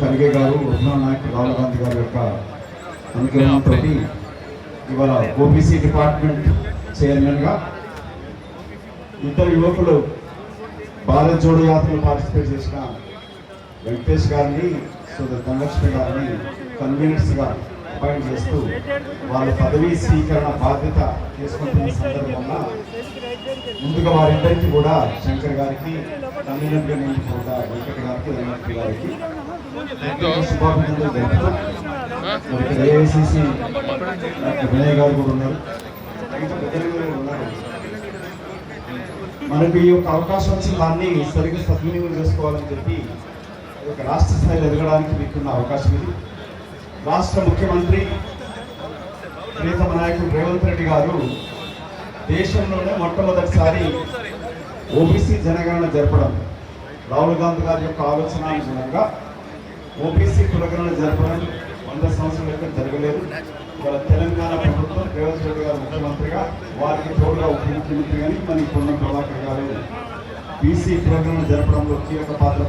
ఖర్గే గారు, ఉద్యమ నాయకుడు రాహుల్ గాంధీ గారి యొక్క అనుగ్రహంతో ఇవాళ ఓబీసీ డిపార్ట్మెంట్ చైర్మన్గా ఇద్దరు యువకులు భారత్ జోడో యాత్రలో పార్టిసిపేట్ చేసిన వెంకటేష్ గారిని, సోదరు ధనలక్ష్మి గారిని కన్వీనర్స్గా అపాయింట్ చేస్తూ వాళ్ళ పదవీ స్వీకరణ బాధ్యత చేసుకుంటున్న సందర్భంగా ముందుగా వారిద్దరికీ కూడా శంకర్ గారికి, కన్వీనర్గా నియమించుకున్న వెంకట గారికి, ధనలక్ష్మి గారికి శుభాభినందనలు తెలుపుతూ ఏఐసిసి వినయ్ గారు కూడా ఉన్నారు, ఉన్నారు. మనకు ఈ యొక్క అవకాశం వచ్చిన దాన్ని సరిగ్గా సద్వినియోగం చేసుకోవాలని చెప్పి ఒక రాష్ట్ర స్థాయిలో ఎదగడానికి మీకున్న అవకాశం ఇది. రాష్ట్ర ముఖ్యమంత్రి ప్రియతమ నాయకుడు రేవంత్ రెడ్డి గారు దేశంలోనే మొట్టమొదటిసారి ఓబీసీ జనగణన జరపడం, రాహుల్ గాంధీ గారి యొక్క ఆలోచన అనుగుణంగా ఓబీసీ కులగణన జరపడం 100 సంవత్సరాల క్రితం జరగలేదు. ఇవాళ తెలంగాణ ప్రభుత్వం రేవంత్ రెడ్డి గారు ముఖ్యమంత్రిగా, వారికి తోడుగా ఉప ముఖ్యమంత్రి కానీ మన పొన్నం ప్రభాకర్ గారు బీసీ కులగణన జరపడంలో కీలక పాత్ర